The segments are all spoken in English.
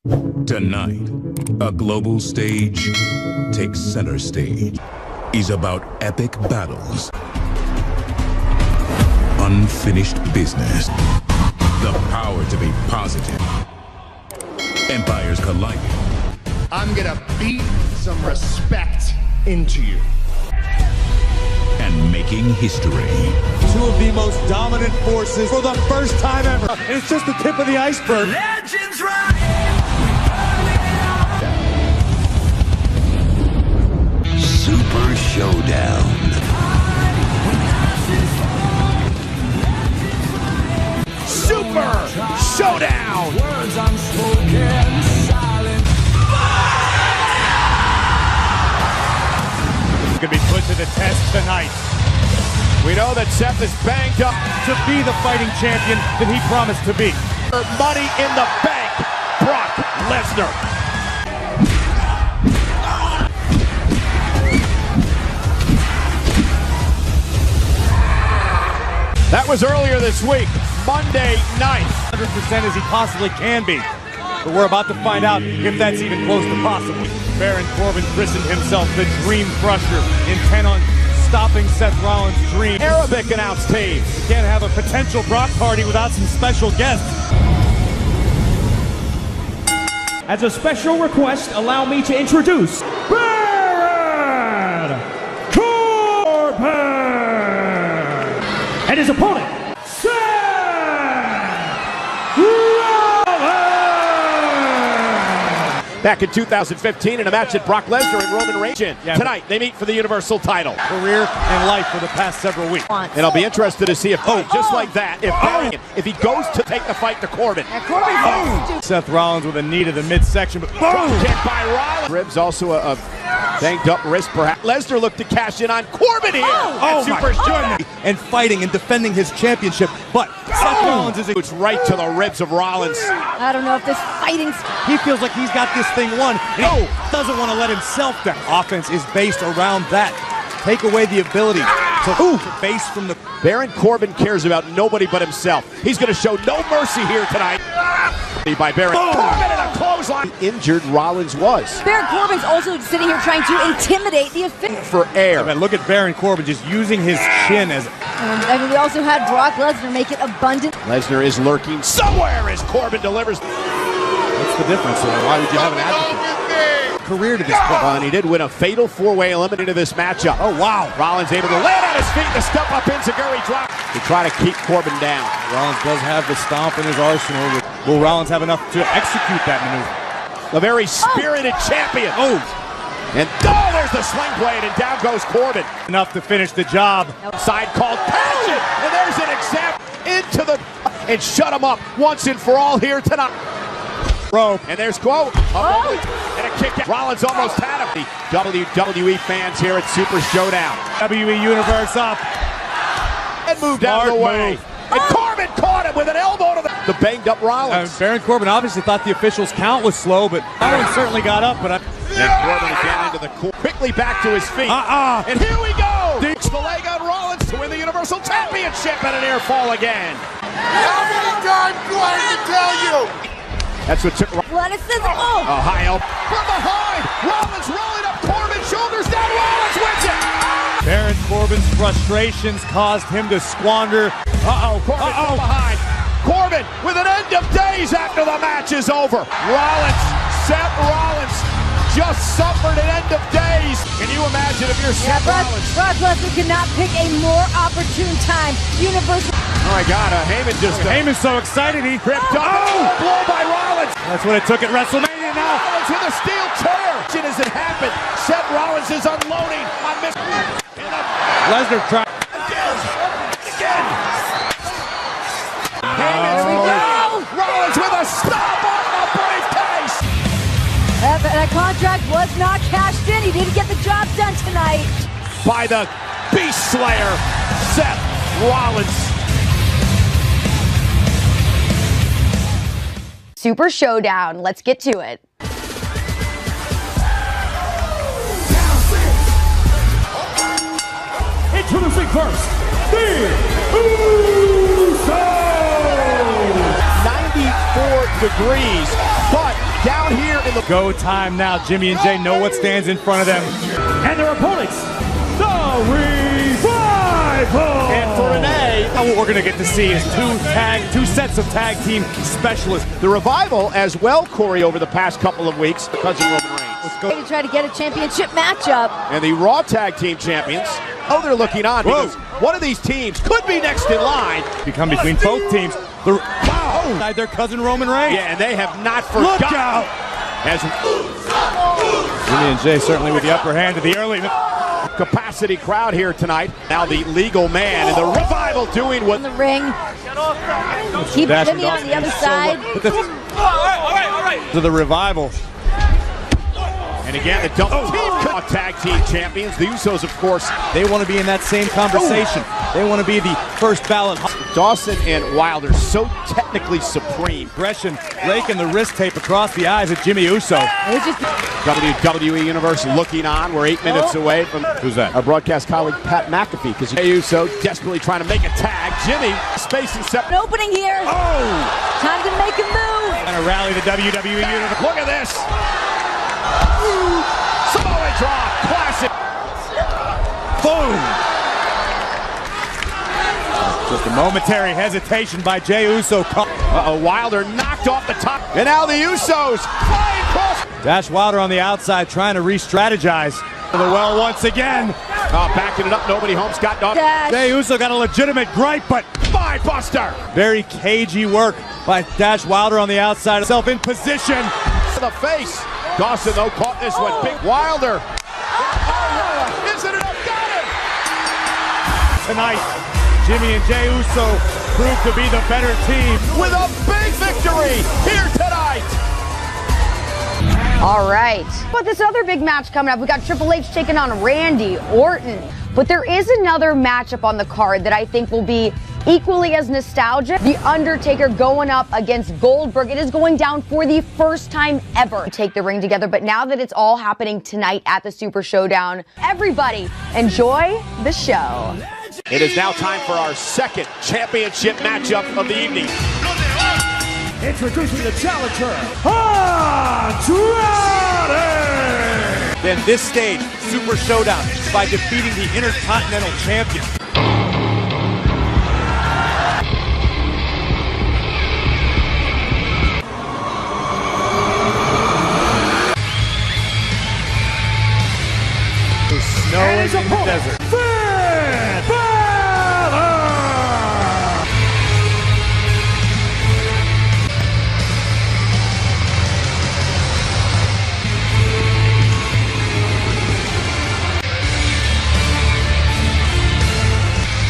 Tonight, a global stage takes center stage. Is about epic battles, unfinished business, the power to be positive, empires colliding. I'm gonna beat some respect into you. And making history. Two of the most dominant forces for the first time ever. And it's just the tip of the iceberg. Legends rise! Super Showdown. Super Showdown! Words unspoken, silent. Gonna be put to the test tonight. We know that Seth is banged up To be the fighting champion that he promised to be. for Money in the Bank, Brock Lesnar. That was earlier this week, Monday night. 100% as he possibly can be. But we're about to find out if that's even close to possible. Baron Corbin christened himself the Dream Crusher, intent on stopping Seth Rollins' dream. Arabic announce team. You can't have a potential Brock party without some special guests. As a special request, allow me to introduce Baron Corbin and his opponent, Seth Rollins. Back in 2015 in a match that Brock Lesnar and Roman Reigns in. Yeah. Tonight, they meet for the Universal title. Career and life for the past several weeks. And I'll be interested to see if, just like that, if he goes to take the fight to Corbin. Seth Rollins with a knee to the midsection, but Kick by Rollins. Ribs also a banged up wrist, perhaps. Lesnar looked to cash in on Corbin here. oh my Super Showdown. goodness! And fighting and defending his championship, but Seth Rollins is It's right to the ribs of Rollins. I don't know if this fighting's... he feels like he's got this thing won, and he doesn't want to let himself down. Offense is based around that. Take away the ability to base from the... Baron Corbin cares about nobody but himself. He's going to show no mercy here tonight. By Baron Corbin and a clothesline. Injured Rollins was. Baron Corbin's also sitting here trying to intimidate the official. For air. Man, look at Baron Corbin just using his chin as... I mean, we also had Brock Lesnar make it abundant. Lesnar is lurking somewhere as Corbin delivers. What's the difference? Why would you have an advocate? Career to this point. And he did win a fatal four-way eliminator this matchup. Oh, wow. Rollins able to land on his feet to step up in Zaguri drop to try to keep Corbin down. Rollins does have the stomp in his arsenal. Will Rollins have enough to execute that maneuver? A very spirited champion. And there's the sling blade, and down goes Corbin. Enough to finish the job. Side called passion, and there's an example into the and shut him up once and for all here tonight. Rope. And there's quote and a kick. Rollins almost had him. The WWE fans here at Super Showdown. WWE Universe up. And moved out of the way. And Corbin caught him with an elbow to the banged up Rollins. Baron Corbin obviously thought the official's count was slow, but Rollins certainly got up. But and Corbin again into the corner. Quickly back to his feet. And here we go. Digs the leg on Rollins to win the Universal Championship and an air fall again. How many times do I have to tell you? That's what took Athleticism. a high elbow from behind. Rollins rolling up Corbin, shoulders down. Rollins wins it. Baron Corbin's frustrations caused him to squander. Corbin from behind. Corbin with an end of days after the match is over. Seth Rollins just suffered an end of days. Can you imagine if you're Seth Rollins? Brock Lesnar could not pick a more opportune time. Universal. Oh my God, Heyman just... Heyman's so excited he tripped up. Blow by Rollins. That's what it took at WrestleMania now. Rollins with a steel chair. As it happened, Seth Rollins is unloading on this. Lesnar tried. Again. Rollins with a stop on the briefcase. That contract was not cashed in. He didn't get the job done tonight. By the Beast Slayer, Seth Rollins. Super Showdown. Let's get to it. Introducing first, the Usos! 94 degrees, but down here in the Go time now. Jimmy and Jay know what stands in front of them. And their opponents, the Revival! And for Renee, What we're going to get to see is two sets of tag team specialists. the Revival as well, Corey, over the past couple of weeks, cousin Roman Reigns. Let's go. To try to get a championship matchup. And the Raw Tag Team Champions, they're looking on because one of these teams could be next in line. Become between both teams. Inside their cousin Roman Reigns. Yeah, and they have not forgotten. Look out! As Jimmy and Jay certainly with the upper hand of the early. capacity crowd here tonight. Now the legal man and the Revival doing what In the ring. Keep Jimmy on the other side. To the Revival. and again the double team tag team champions. The Usos, of course, They want to be in that same conversation. They want to be the first ballot. Dawson and Wilder so technically supreme. Aggression, raking the wrist tape across the eyes of Jimmy Uso. WWE Universe looking on. We're 8 minutes away from Who's that? our broadcast colleague Pat McAfee, because Jey Uso desperately trying to make a tag. Jimmy spacing separate. An opening here. Time to make a move. And a rally the WWE Universe. Look at this. Samoa drop. Classic. Boom! Just a momentary hesitation by Jey Uso. Wilder knocked off the top. And now the Usos flying across. Dash Wilder on the outside trying to re-strategize. The well once again. Backing it up. Nobody home. Scott Dawson. Dash. Jey Uso got a legitimate gripe, but Five Buster. very cagey work by Dash Wilder on the outside. Himself in position. To the face. Dawson, though, caught this one. Big Wilder. Isn't it? Got him. Tonight, Jimmy and Jey Uso proved to be the better team. With a big victory here tonight. All right. But this other big match coming up. We got Triple H taking on Randy Orton. But there is another matchup on the card that I think will be equally as nostalgic. The Undertaker going up against Goldberg. It is going down for the first time ever to take the ring together. But now that it's all happening tonight at the Super Showdown, everybody enjoy the show. It is now time for our second championship matchup of the evening. Introducing the challenger, Andrade! Then this stage, Super Showdown, by defeating the Intercontinental Champion. Snowing in the desert. Finn Balor!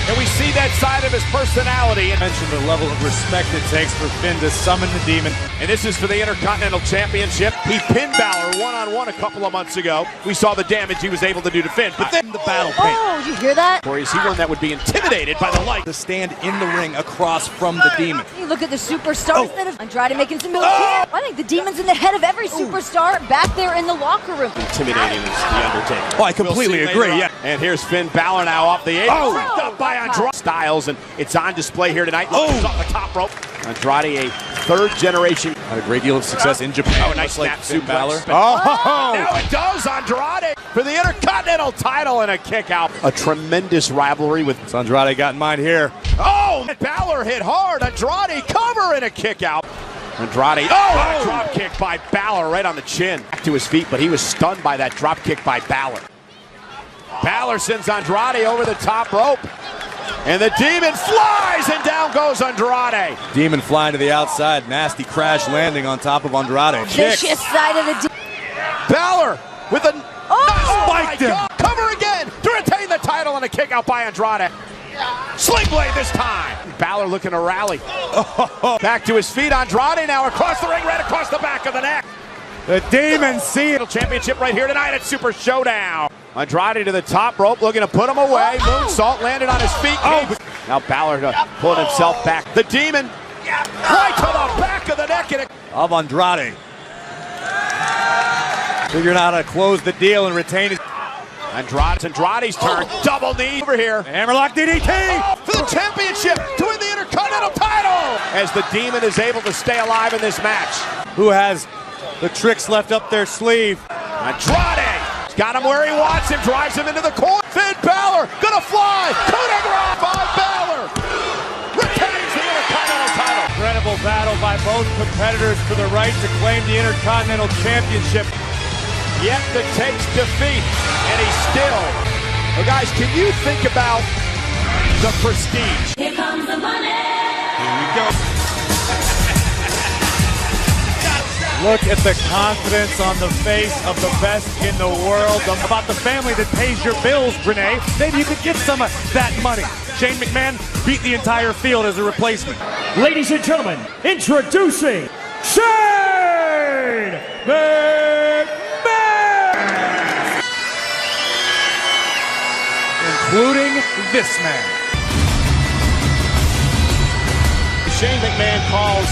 And we see that side of his personality. And Mention the level of respect it takes for Finn to summon the demon. this is for the Intercontinental Championship. He pinned Balor one-on-one a couple of months ago. We saw the damage he was able to do to Finn. But then the battle pain. Oh, did you hear that? Or is he one that would be intimidated by the light? To stand in the ring across from the demon. You look at the superstars that have Andrade making some moves here. I think the demon's in the head of every superstar back there in the locker room. Intimidating is the Undertaker. Oh, I completely We'll see agree, later yeah. on. And here's Finn Balor now off the apron. Tripped up by Andrade. Styles, and it's on display here tonight. He's off the top rope. Andrade, a third generation. Had a great deal of success in Japan. Oh, nice much snap, Finn Balor. Now it does. Andrade for the Intercontinental title and a kick out. A tremendous rivalry with. So Andrade got in mind here. Oh, Balor hit hard. Andrade cover and a kick out. Andrade. Oh, a drop kick by Balor right on the chin. Back to his feet, but he was stunned by that drop kick by Balor. Balor sends Andrade over the top rope. And the demon flies, and down goes Andrade. Demon flying to the outside. Nasty crash landing on top of Andrade. Vicious side of the demon. Balor with a Spiked him. God. Cover again to retain the title and a kick out by Andrade. Sling blade this time. Balor looking to rally. Back to his feet. Andrade now across the ring, right across the back of the neck. The demon see it. Championship right here tonight at Super Showdown. Andrade to the top rope, looking to put him away. Moonsault landed on his feet. Now Balor pulling himself back. The demon right to the back of the neck. And Of Andrade. Figuring out how to close the deal and retain his. Andrade's turn. Double knee over here. Hammerlock DDT. For the championship to win the Intercontinental title. As the demon is able to stay alive in this match. Who has the tricks left up their sleeve. Andrade! He's got him where he wants him, drives him into the corner. Finn Balor gonna fly! Coup de grace by Balor! Retains the Intercontinental title. Incredible battle by both competitors for the right to claim the Intercontinental Championship. Yet the takes defeat, and he's still. Well, guys, can you think about the prestige? Here comes the money. Here we go. Look at the confidence on the face of the best in the world. About the family that pays your bills, Renee. Maybe you could get some of that money. Shane McMahon beat the entire field as a replacement. Ladies and gentlemen, introducing Shane McMahon! Including this man. Shane McMahon calls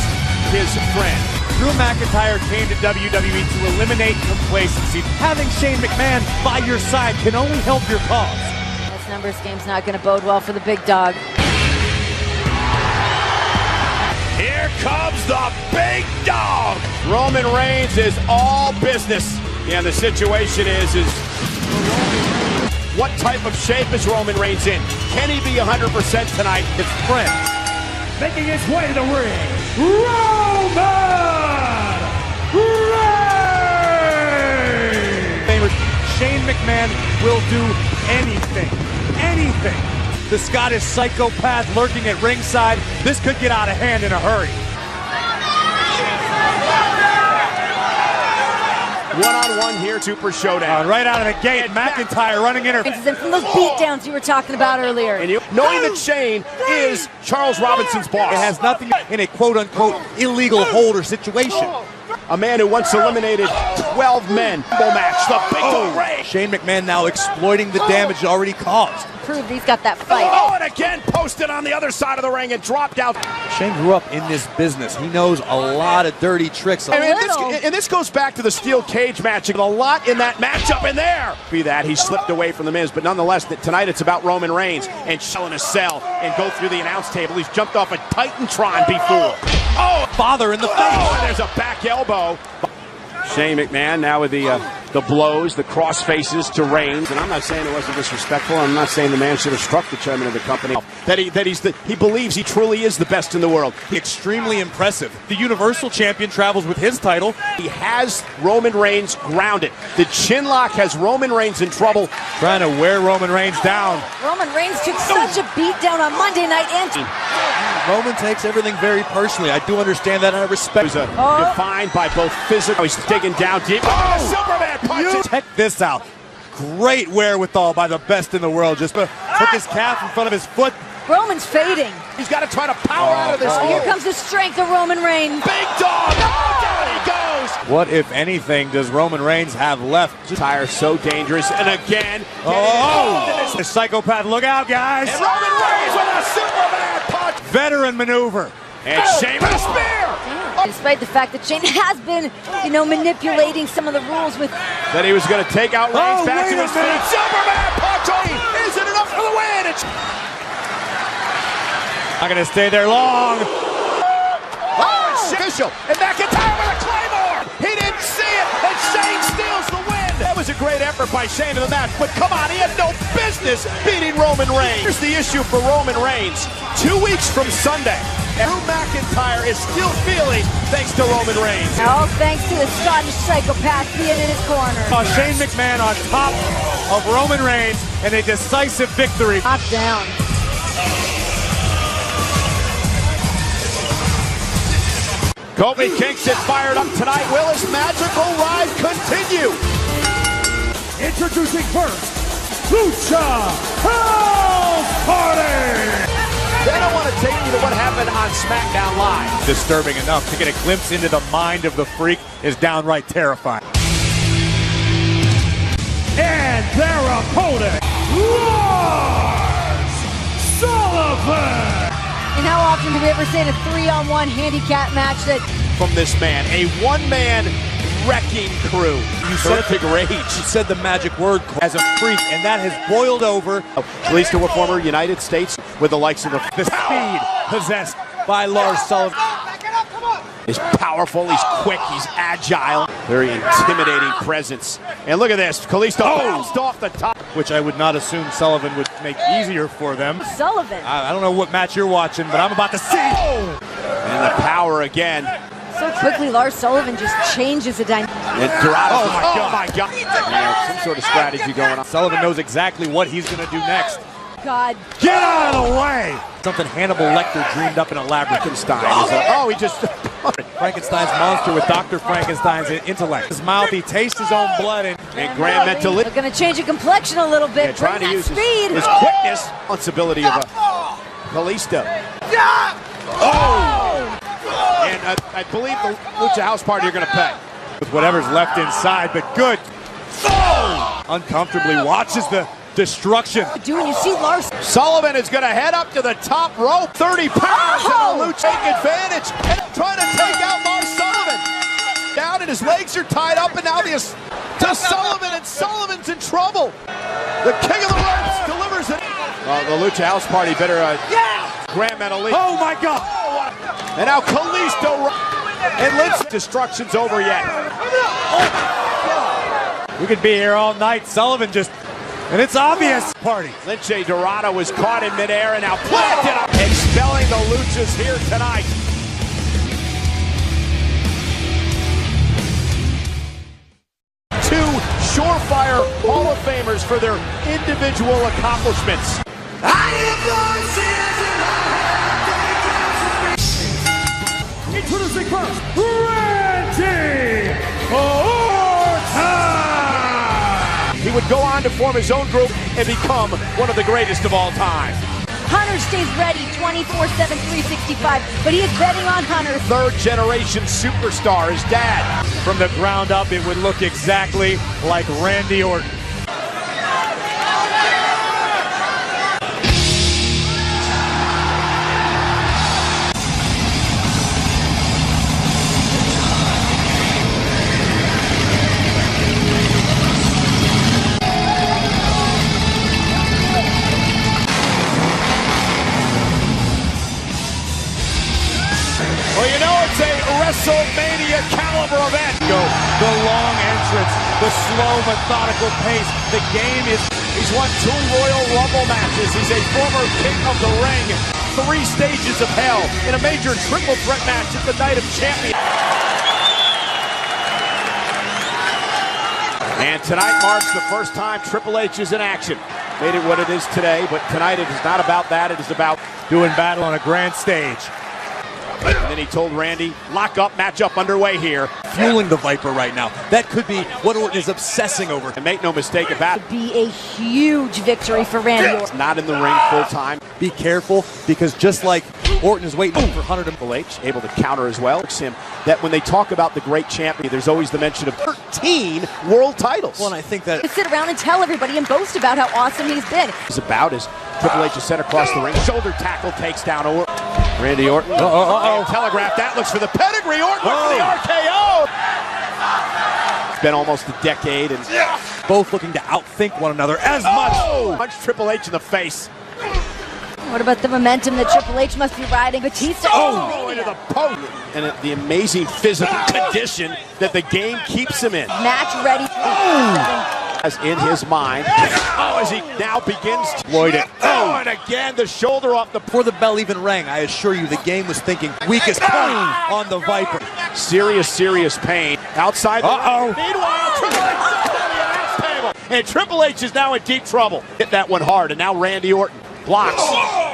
his friend. Drew McIntyre came to WWE to eliminate complacency. Having Shane McMahon by your side can only help your cause. This numbers game's not going to bode well for the big dog. Here comes the big dog. Roman Reigns is all business. And the situation is what type of shape is Roman Reigns in? Can he be 100% tonight? It's friends. Making his way to the ring, Roman Reigns! Shane McMahon will do anything. The Scottish psychopath lurking at ringside. This could get out of hand in a hurry. One-on-one here, Super Showdown. Right out of the gate, McIntyre running in her. And from those beatdowns you were talking about earlier. And knowing that Shane is Charles Robinson's boss. It has nothing in a quote-unquote illegal hold or situation. A man who once eliminated 12 men. Full match, the big dog Reigns. Shane McMahon now exploiting the damage already caused. Proved he's got that fight. Oh, and again posted on the other side of the ring and dropped out. Shane grew up in this business. He knows a lot of dirty tricks. And this goes back to the steel cage match. A lot in that matchup in there. Be that he slipped away from the Miz, but nonetheless, tonight it's about Roman Reigns and selling a cell and go through the announce table. He's jumped off a Titantron before. Oh, father in the face. Oh, and there's a back elbow. Shane McMahon now with the blows, the cross faces to Reigns. And I'm not saying it wasn't disrespectful. I'm not saying the man should have struck the chairman of the company. He believes he truly is the best in the world. Extremely impressive. The Universal Champion travels with his title. He has Roman Reigns grounded. The chin lock has Roman Reigns in trouble. Trying to wear Roman Reigns down. Roman Reigns took such a beat down on Monday Night and Roman takes everything very personally. I do understand that and I respect it. Defined by both physical. He's digging down deep. Oh, Superman punches. Check this out. Great wherewithal by the best in the world. Just took his calf in front of his foot. Roman's fading. He's got to try to power out of this. Here comes the strength of Roman Reigns. Big dog. Oh, down he goes. What, if anything, does Roman Reigns have left? Tire so dangerous. And again. The psychopath. Look out, guys. And Roman Reigns with a Superman punch. Veteran maneuver. And Shane with a spear. Despite the fact that Shane has been, manipulating some of the rules with... That he was going to take out Reigns back to his feet. Superman punch. Is it enough for the win? It's not going to stay there long. Oh, official. And McIntyre with a Claymore. He didn't see it. And Shane steals the win. That was a great effort by Shane in the match. But come on, he had no business beating Roman Reigns. Here's the issue for Roman Reigns. 2 weeks from Sunday. Drew McIntyre is still feeling thanks to Roman Reigns. All thanks to the Scottish psychopath being in his corner. Shane McMahon on top of Roman Reigns and a decisive victory. Knocked down. Kofi Kingston fired up tonight. Will his magical ride continue? Introducing first, Lucha House Party! Then I want to take you to what happened on SmackDown Live. Disturbing enough to get a glimpse into the mind of the Freak is downright terrifying. And their opponent, Lars Sullivan! And how often do we ever see in a 3-on-1 handicap match that... From this man, a one-man wrecking crew. Perfect rage. You said the magic word as a Freak, and that has boiled over. At least to a former United States with the likes of the speed possessed by Lars Sullivan. He's powerful, he's quick, he's agile. Very intimidating presence. And look at this, Kalisto bounced off the top. Which I would not assume Sullivan would make easier for them. Sullivan. I don't know what match you're watching, but I'm about to see. And the power again. So quickly, Lars Sullivan just changes the dynamic. And Dorado, oh my God. Some sort of strategy going on. Sullivan knows exactly what he's going to do next. God. Get out of the way! Something Hannibal Lecter dreamed up in a labyrinth. Oh, he just... Frankenstein's monster with Dr. Frankenstein's intellect. His mouth, he tastes his own blood. And Graham meant to live. They're going to change the complexion a little bit. Trying to use speed. his quickness. Responsibility of Kalisto. Oh! And I believe the Lucha House Party are going to pay. With whatever's left inside, but good. Oh! Uncomfortably watches the destruction. When you see Lars Sullivan is going to head up to the top rope. 30 pounds and the Lucha take advantage and trying to take out Lars Sullivan. Down and his legs are tied up and now to Sullivan, and Sullivan's in trouble. The king of the ropes delivers it. The Lucha House Party better Graham Mentalini. Oh my God. And now Kalisto and Lynch. Destruction's over yet. We could be here all night. Sullivan just, and it's obvious. Party. Lince Dorado was caught in midair and now planted up, expelling the Luchas here tonight. Two surefire Hall of Famers for their individual accomplishments. Introducing first, Randy Orton! He would go on to form his own group and become one of the greatest of all time. Hunter stays ready 24/7, 365, but he is betting on Hunter. Third generation superstar, his dad. From the ground up, it would look exactly like Randy Orton. Well, you know it's a WrestleMania caliber event. The long entrance, the slow, methodical pace. The game is... He's won 2 Royal Rumble matches. He's a former king of the ring. 3 stages of hell in a major triple threat match at the Night of Champions. And tonight marks the first time Triple H is in action. Made it what it is today, but tonight it is not about that. It is about doing battle on a grand stage. And then he told Randy, lock up, match up underway here. Fueling the Viper right now. That could be what Orton is obsessing over. And make no mistake about it. Be a huge victory for Randy Orton. Not in the ring full time. Be careful, because just like Orton is waiting for Hunter to... Triple H able to counter as well. Him that when they talk about the great champion, there's always the mention of 13 world titles. Well, and I think that... To sit around and tell everybody and boast about how awesome he's been. It's about as Triple H is sent across the ring. Shoulder tackle takes down Orton. Randy Orton. Telegraph that. Looks for the pedigree. Orton for the RKO. It's been almost a decade, and both looking to outthink one another as much. Punch Triple H in the face. What about the momentum that Triple H must be riding? Batista. Into the post. And the amazing physical condition that the game keeps him in. Match ready. As in his mind. As he now begins to exploit it. And again, the shoulder off the... Before the bell even rang, I assure you the game was thinking weakest point on the Viper. Serious pain. Outside the ring. Meanwhile, Triple H is on the announce table. And Triple H is now in deep trouble. Hit that one hard, and now Randy Orton blocks.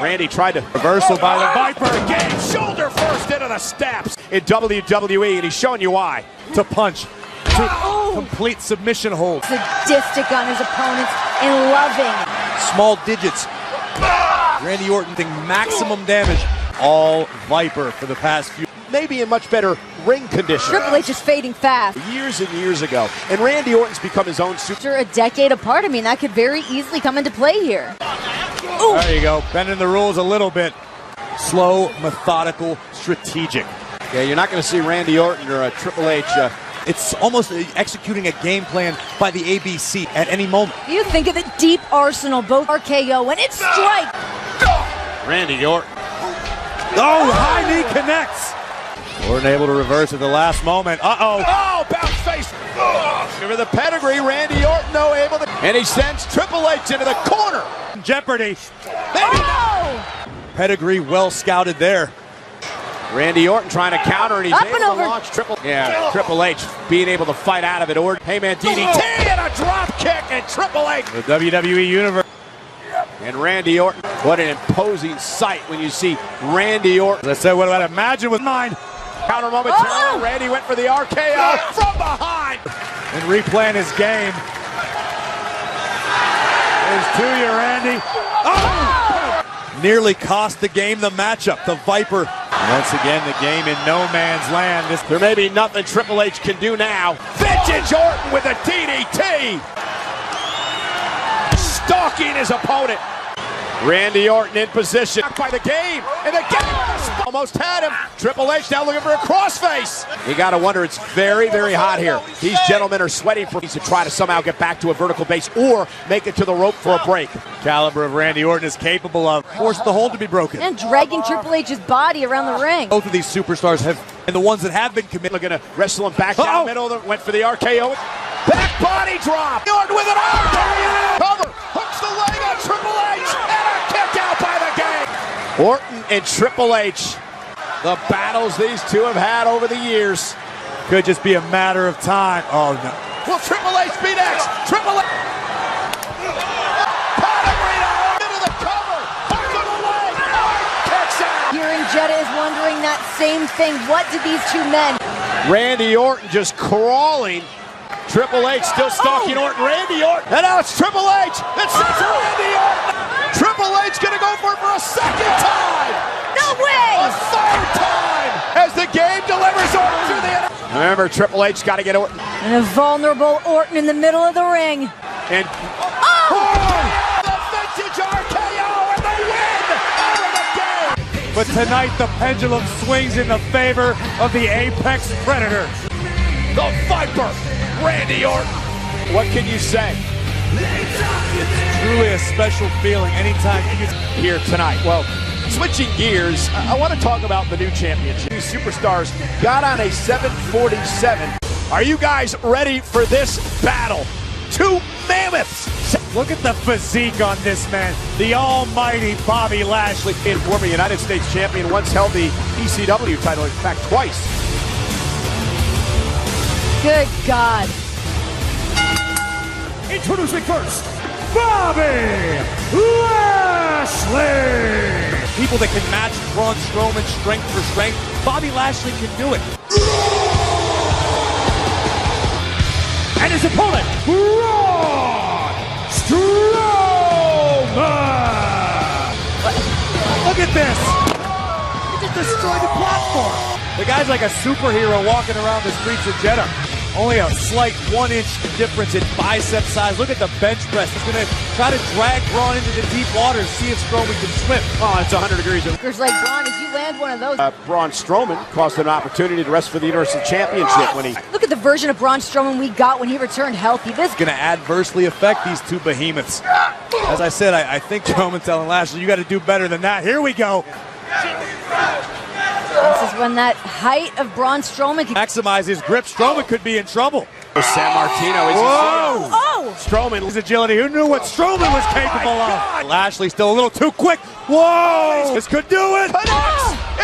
Randy tried to... Reversal by the Viper. Again, shoulder first into the steps in WWE, and he's showing you why. To punch. To complete submission hold. Sadistic on his opponents and loving. Small digits. Randy Orton doing maximum damage. All Viper for the past few. Maybe in much better ring condition. Triple H is fading fast. Years and years ago. And Randy Orton's become his own super. After a decade apart, I mean, that could very easily come into play here. There you go. Bending the rules a little bit. Slow, methodical, strategic. Yeah, you're not going to see Randy Orton or Triple H. It's almost executing a game plan by the ABC at any moment. You think of the deep arsenal, both RKO, and it's strike. Randy Orton. Oh, high knee connects. Orton able to reverse at the last moment. Uh-oh. Oh, bounce face. Give her the pedigree. Randy Orton, though, able to. And he sends Triple H into the corner. Jeopardy. Maybe not. Pedigree well scouted there. Randy Orton trying to counter, and he's Up able and to over. launch Triple H being able to fight out of it. Orton, hey man, DDT and a drop kick, and Triple H. The WWE Universe. And Randy Orton, what an imposing sight when you see Randy Orton. As I said, what I'd imagine with mine. Counter momentarily. Randy went for the RKO from behind. And replaying his game. There's to you, Randy. Oh! Nearly cost the game the matchup. The Viper. Once again, the game in no man's land. There may be nothing Triple H can do now. Vintage Orton with a DDT. Stalking his opponent. Randy Orton in position by the game, and the game almost had him. Triple H now looking for a crossface. You got to wonder, it's very, very hot here. These gentlemen are sweating for to try to somehow get back to a vertical base or make it to the rope for a break. Caliber of Randy Orton is capable of. Force the hold to be broken. And dragging Triple H's body around the ring. Both of these superstars have, and the ones that have been committed. Looking to wrestle him back down the middle. Went for the RKO. Back body drop. Orton with an RKO. Cover. Hooks the leg on Triple H. And a kick out by the game. Orton and Triple H. The battles these two have had over the years. Could just be a matter of time. Oh, no. Will Triple H be next? Triple H. Into the cover. Back to the leg. Kicks out. Hearing Jetta is wondering that same thing. What did these two men? Randy Orton just crawling. Triple H still stalking Orton. Randy Orton. And now it's Triple H. It's Randy Orton. Triple H going to go for it for a second time. No way. A third time. As the game delivers Orton through the end. Remember, Triple H got to get Orton. And a vulnerable Orton in the middle of the ring. And the vintage RKO and the win over the game. But tonight the pendulum swings in the favor of the Apex Predator. The Viper, Randy Orton. What can you say? Truly a special feeling anytime you here tonight. Well, switching gears, I want to talk about the new championship. These superstars got on a 747. Are you guys ready for this battle? Two mammoths. Look at the physique on this man. The almighty Bobby Lashley. And former United States champion, once held the ECW title, in fact, twice. Good God. Introducing first, Bobby Lashley. People that can match Braun Strowman strength for strength. Bobby Lashley can do it. And his opponent, Braun Strowman. Look at this. He just destroyed the platform. The guy's like a superhero walking around the streets of Jeddah. Only a slight 1-inch difference in bicep size. Look at the bench press. He's going to try to drag Braun into the deep waters, see if Strowman can swim. Oh, it's 100 degrees. Like Braun, if you land one of those. Braun Strowman cost an opportunity to wrestle for the Universal Championship when he. Look at the version of Braun Strowman we got when he returned healthy. This Going to adversely affect these two behemoths. As I said, I think Strowman telling Lashley, you got to do better than that. Here we go. This is when that height of Braun Strowman can Maximize his grip. Strowman could be in trouble. San Martino is Oh! Strowman. His agility. Who knew what Strowman was capable of? Lashley still a little too quick. Whoa! This could do it.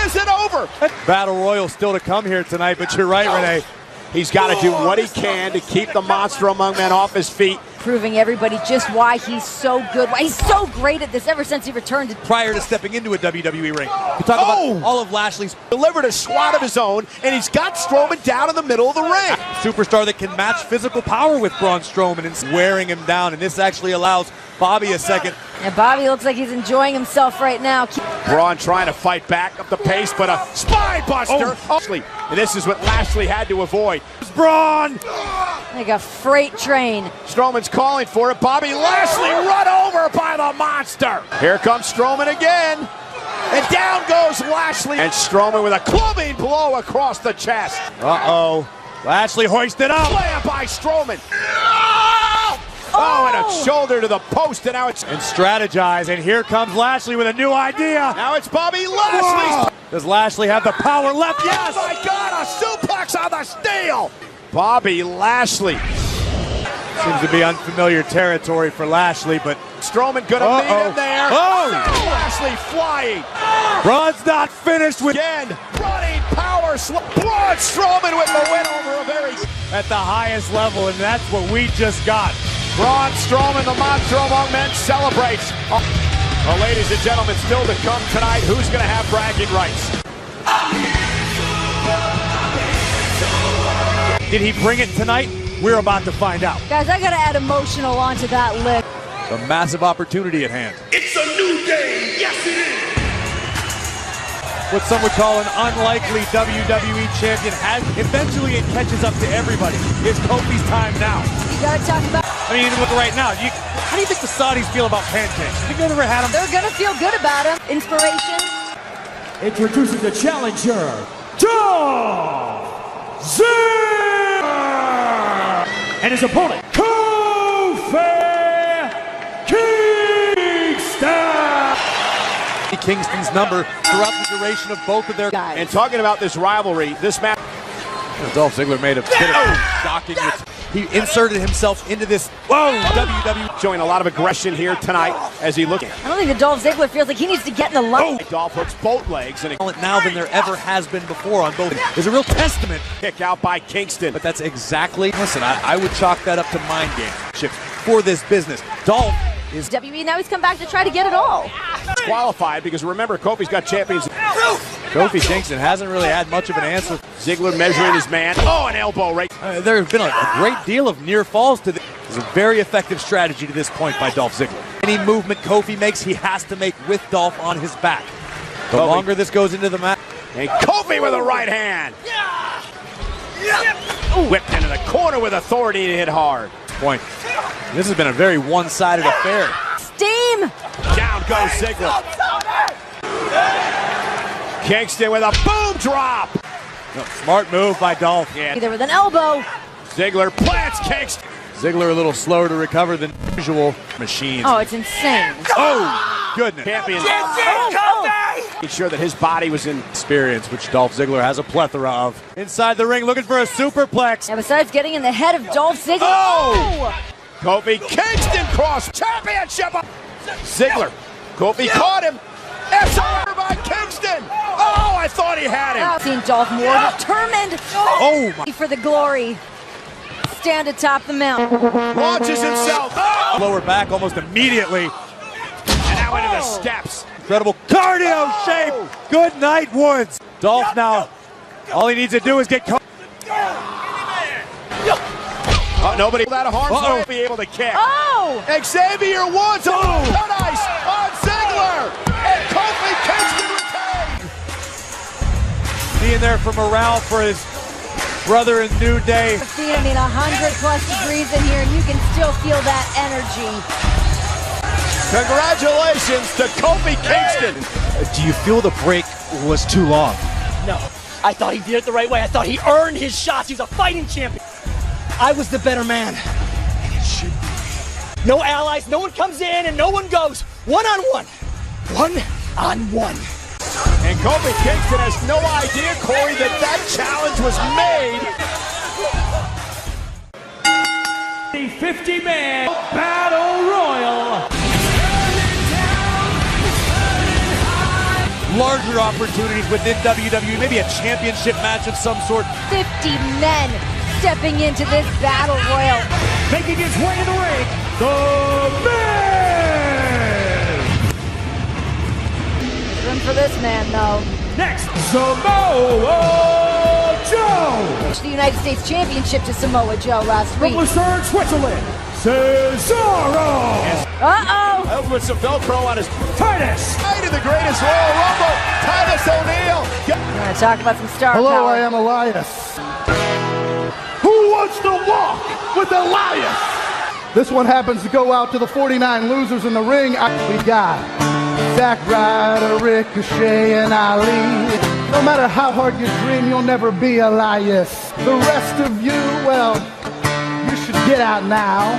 Is it over? Battle Royal still to come here tonight, but you're right, Renee. He's got to do what he can to keep the monster among men off his feet. proving everybody just why he's so good, why he's so great at this ever since he returned. Prior to stepping into a WWE ring. You talk about all of Lashley's. Delivered a swat of his own, and he's got Strowman down in the middle of the ring. Superstar that can match physical power with Braun Strowman and wearing him down, and this actually allows Bobby a second. And Bobby looks like he's enjoying himself right now. Braun trying to fight back up the pace, but a spine buster. And this is what Lashley had to avoid. Braun! Like a freight train. Strowman's calling for it. Bobby Lashley run over by the monster. Here comes Strowman again. And down goes Lashley. And Strowman with a clubbing blow across the chest. Uh-oh. Lashley hoisted up. Slam by Strowman. Oh, and a shoulder to the post, and now it's... And strategize, and here comes Lashley with a new idea. Now it's Bobby Lashley. Does Lashley have the power left? Yes! Oh my God, a suplex on the steel! Bobby Lashley. Seems to be unfamiliar territory for Lashley, but Strowman gonna meet him there. Oh! Lashley flying. Braun's not finished with Again, running power Braun Strowman with the win over a very... at the highest level, and that's what we just got. Braun Strowman, the monster among men, celebrates. Well, ladies and gentlemen, still to come tonight, who's going to have bragging rights? Did he bring it tonight? We're about to find out. Guys, I gotta add emotional onto that list. A massive opportunity at hand. It's a new day. Yes, it is. What some would call an unlikely WWE champion has eventually it catches up to everybody. It's Kofi's time now. You gotta talk about... I mean, even look right now. How do you think the Saudis feel about pancakes? Have you ever had them? They're gonna feel good about him. Inspiration. Introducing the challenger, Dolph Ziggler! And his opponent, Kofi Kingston! Kingston's number throughout the duration of both of their guys. And talking about this rivalry, this match... Dolph Ziggler made a bit of shocking... He inserted himself into this WWE. Showing a lot of aggression here tonight as he looks. I don't think that Dolph Ziggler feels like he needs to get in the line. Dolph hooks both legs and Now than there ever has been before on both. There's a real testament. kick out by Kingston. But that's exactly... Listen, I would chalk that up to mind games for this business. Dolph is... WWE, now he's come back to try to get it all. Qualified because remember, Kofi's got champions. Kofi Kingston hasn't really had much of an answer. Ziggler measuring his man. Oh, an elbow right. There's been a great deal of near falls to this. It's a very effective strategy to this point by Dolph Ziggler. Any movement Kofi makes, he has to make with Dolph on his back. The longer this goes into the match. And Kofi with a right hand. Whipped into the corner with authority to hit hard. Point. This has been a very one-sided affair. Steam! Down goes Ziggler. Kingston with a boom drop. No, smart move by Dolph. Yeah. Either with an elbow. Ziggler plants Kingston. Ziggler a little slower to recover than usual. Machines. Oh, it's insane. Oh, goodness. Champion. Made sure that his body was in Experience, which Dolph Ziggler has a plethora of. Inside the ring, looking for a superplex. And besides getting in the head of Dolph Ziggler. Oh! Kofi Kingston cross championship. Ziggler. Kofi caught him. SR by Kingston. Oh, I thought he had him. I've seen Dolph more determined. Oh, my. For the glory. Stand atop the mountain. Launches himself. Oh! Lower back almost immediately. And now into the steps. Incredible cardio shape. Good night, Woods. Dolph now, all he needs to do is get caught. Nobody that harm won't be able to kick. Oh! Xavier Woods on Paradise on Ziggler. And Kofi Kingston retained. Being there for morale for his brother in New Day. I mean, 100+ degrees in here, and you can still feel that energy. Congratulations to Kofi Kingston. Do you feel the break was too long? No. I thought he did it the right way. I thought he earned his shots. He was a fighting champion. I was the better man. And it should be. No allies, no one comes in and no one goes. One-on-one. One-on-one. And Kofi Kingston has no idea, Corey, that challenge was made. The 50-man Battle Royal. Larger opportunities within WWE, maybe a championship match of some sort. 50 men stepping into this Battle Royal. Making his way in the ring, the man! Room for this man, though. Next, Samoa Joe! The United States Championship to Samoa Joe last From week. Lucerne, Switzerland, Cesaro! Uh-oh! I'll put some Velcro on his Titus! night in the greatest Royal Rumble. Titus O'Neil. We're going to talk about some star Hello, power. I am Elias. Who wants to walk with Elias? This one happens to go out to the 49 losers in the ring. We got Zack Ryder, Ricochet, and Ali. No matter how hard you dream, you'll never be Elias. The rest of you, well, you should get out now.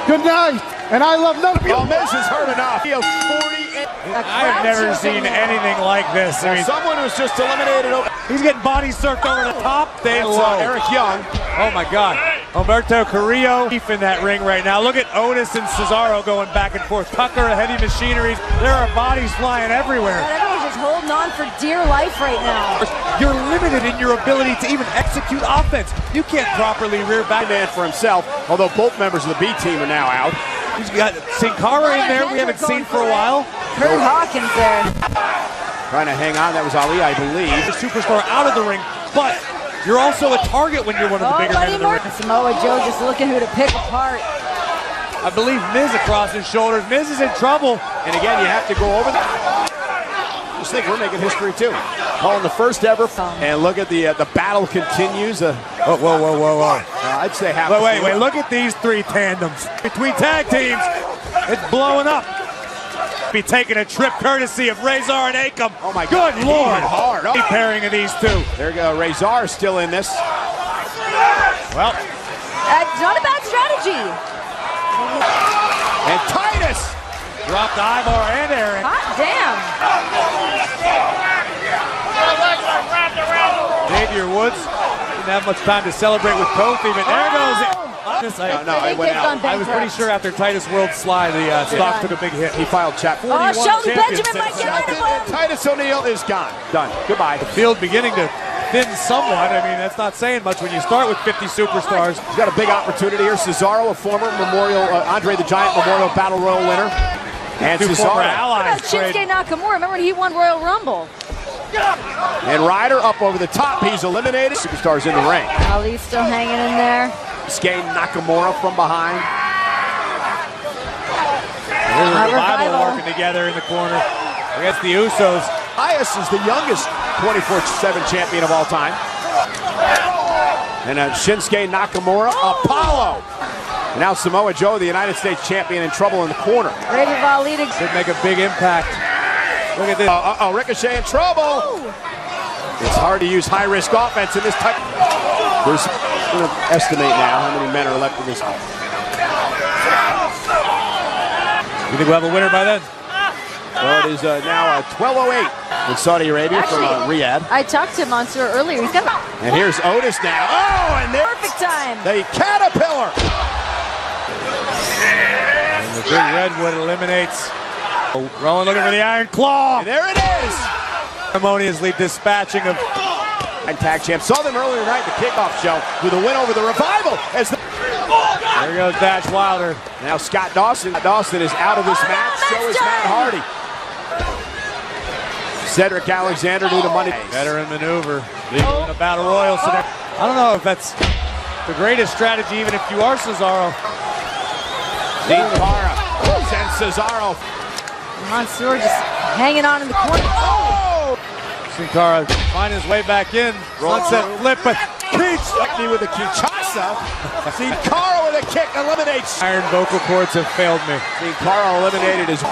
Good night, and I love none of you. Oh, Miz has heard enough. He has 48. I have never seen anything like this. I mean, someone was just eliminated. he's getting body surfed over the top. They low. Eric Young. Oh my God. Humberto Carrillo deep in that ring right now. Look at Otis and Cesaro going back and forth. Tucker, heavy machineries. There are bodies flying everywhere. God, everyone's just holding on for dear life right now. You're limited in your ability to even execute offense. You can't properly rear back. Man for himself, although both members of the B team are now out. He's got Sin Cara in there we haven't seen for a while. Kurt Hawkins there. Trying to hang on, that was Ali, I believe. The superstar out of the ring, but you're also a target when you're one of the bigger men in the ring. Samoa Joe just looking who to pick apart. I believe Miz across his shoulders. Miz is in trouble. And again, you have to go over the... Just think we're making history too. Calling the first ever. And look at the battle continues. Whoa. I'd say half. Wait. Look at these three tandems between tag teams. It's blowing up. Be taking a trip courtesy of Razor and Akam. Oh my God. Good Lord. Hard. Oh. Pairing of these two. There you go. Razor still in this. Well. Not a bad strategy. And Titus. Dropped Ivar and Aaron. Hot damn. Xavier Woods didn't have much time to celebrate with Kofi, but there goes it. No, it went out. I was pretty sure after Titus World slide, the stock took a big hit. He filed chapter 41. Shelton Benjamin might get rid of him. Titus O'Neil is gone. Done. Goodbye. The field beginning to thin somewhat. I mean, that's not saying much when you start with 50 superstars. He's got a big opportunity here. Cesaro, a former Andre the Giant Memorial Battle Royal winner. And Two Cesaro. former allies. Shinsuke Nakamura. Remember when he won Royal Rumble? And Ryder up over the top. He's eliminated. Superstars in the ring. Ali's still hanging in there. Shinsuke Nakamura from behind. Here's a Revival working together in the corner against the Usos. Elias is the youngest 24/7 champion of all time. And Shinsuke Nakamura, Apollo. And now Samoa Joe, the United States champion, in trouble in the corner. Ready for Ali to Should make a big impact. Look at this. Ricochet in trouble. It's hard to use high-risk offense in this type. We're going to estimate now how many men are left in this. You think we'll have a winner by then? Well, it is now 12:08 in Saudi Arabia from Riyadh. I talked to Mansoor earlier. He's got And here's Otis now. Oh, and there's perfect time. the Caterpillar. And the big redwood eliminates. Rowan looking for the Iron Claw. And there it is. Harmoniously dispatching of Tag champ. Saw them earlier tonight at the kickoff show with a win over the Revival. There goes Dash Wilder. Now Scott Dawson. Dawson is out of this match. So is Matt Hardy. Cedric Alexander due to money. Veteran maneuver. Legal in a battle royal. So I don't know if that's the greatest strategy, even if you are Cesaro. Dean Cara sends Cesaro. Mansoor just hanging on in the corner. Oh! Sin Cara finding his way back in. Sunset flip, but Peach with the Kinshasa. Sin Cara with a kick eliminates. Iron vocal cords have failed me. Sin Cara eliminated his.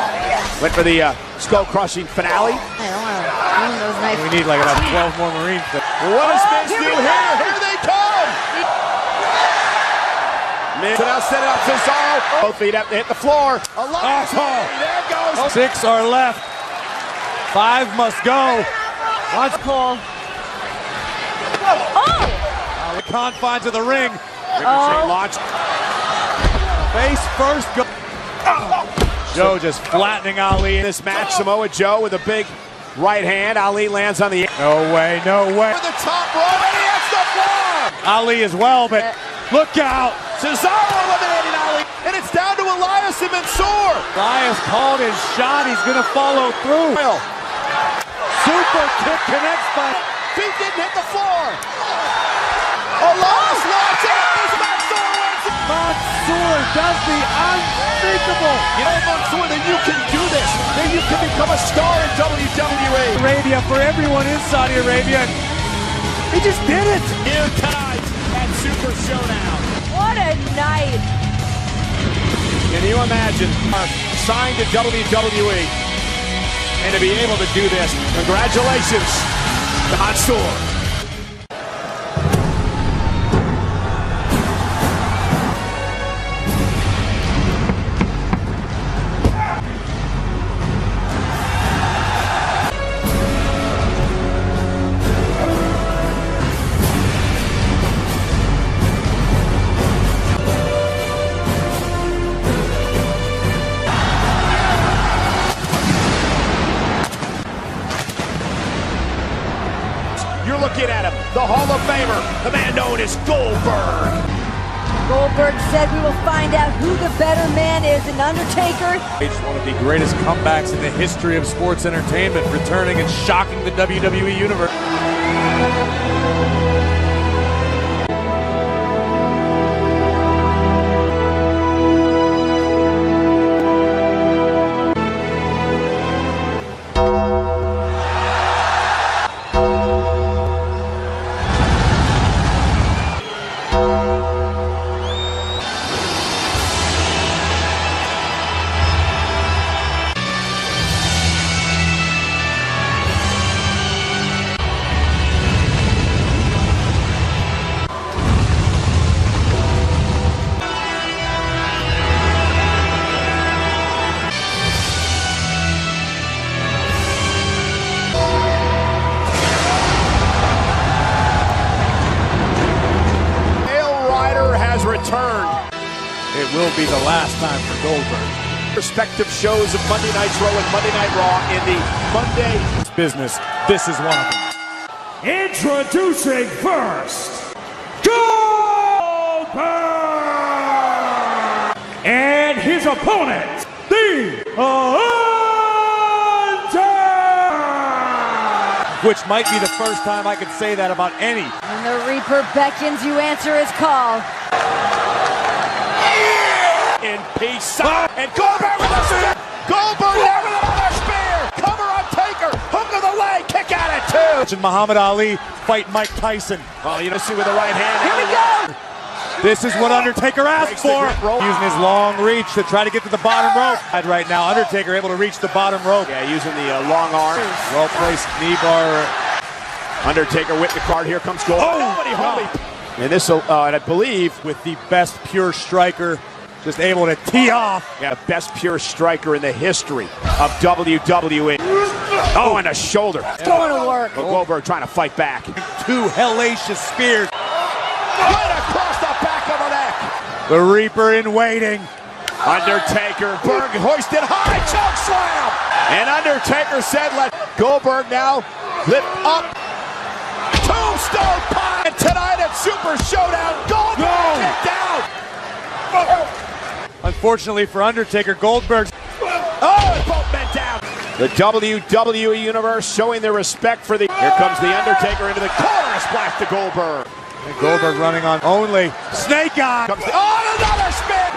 Went for the skull-crushing finale. I don't want to ruin those nice. We need like about 12 more Marines. What does Miz do here? Here they come! Miz now set it up Cesaro. Both feet have to hit the floor. Alive. There goes. 6 are left. 5 must go. Watch Cole. Oh! The confines of the ring. Ricochet launched. Face first. Go. Joe just flattening Ali. This match, Samoa Joe with a big right hand. Ali lands on the. No way, no way. For the top rope, and he has the floor. Ali as well, but look out. Cesaro eliminated Ali, and it's down to Elias and Mansoor. Elias called his shot. He's going to follow through. Super kick connects, but feet didn't hit the floor. Elias locks it up as Mansoor wins. Mansoor does the unthinkable. You know, Mansoor, that you can do this. That you can become a star in WWE. Arabia for everyone in Saudi Arabia. He just did it. Here tonight at Super Showdown. What a night. Can you imagine? Signed to WWE. And to be able to do this, congratulations to Mansoor. Hall of Famer, the man known as Goldberg. Goldberg said we will find out who the better man is, and Undertaker. It's one of the greatest comebacks in the history of sports entertainment, returning and shocking the WWE Universe. Returned. It will be the last time for Goldberg. Respective shows of Monday Nitro and Monday Night Raw in the Monday business. This is one of them. Introducing first, Goldberg! And his opponent, The Undertaker! Which might be the first time I could say that about any. When the Reaper beckons, you answer his call. In peace. And Goldberg with a spear. Goldberg there with another spear. Cover on Taker. Hook of the leg. Kick out at two. Muhammad Ali fight Mike Tyson. Oh, you know, see with the right hand. Here we go. This is what Undertaker asked for. Using his long reach to try to get to the bottom rope. Right now, Undertaker able to reach the bottom rope. Yeah, using the long arm. Well-placed knee bar. Undertaker with the card. Here comes Goldberg. Oh, and this will, and I believe, with the best pure striker, just able to tee off. Yeah, best pure striker in the history of WWE. Oh, and a shoulder. It's going to work. Goldberg trying to fight back. Two hellacious spears. Right across the back of the neck. The Reaper in waiting. Undertaker, Berg hoisted high, choke slam. And Undertaker said, let Goldberg now lift up. Tombstone pile. And tonight at Super Showdown, Goldberg kicked out. Unfortunately for Undertaker, Goldberg. Oh, both men down. The WWE Universe showing their respect for the. Here comes the Undertaker into the corner, splash to Goldberg. And Goldberg running on only. Snake Eye. Another spin.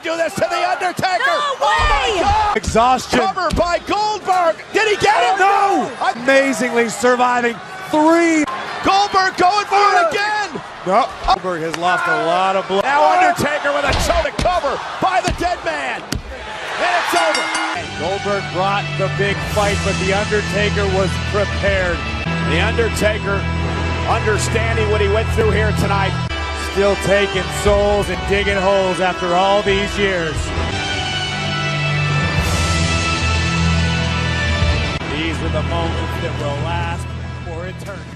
Do this to the Undertaker. No way. Oh my God. Exhaustion. Cover by Goldberg. Did he get him? No. Amazingly surviving 3. Goldberg going for it again. No. Goldberg has lost a lot of blood. Now Undertaker with a choke to cover by the dead man. And it's over. Goldberg brought the big fight, but the Undertaker was prepared. The Undertaker understanding what he went through here tonight. Still taking souls and digging holes after all these years. These are the moments that will last for eternity.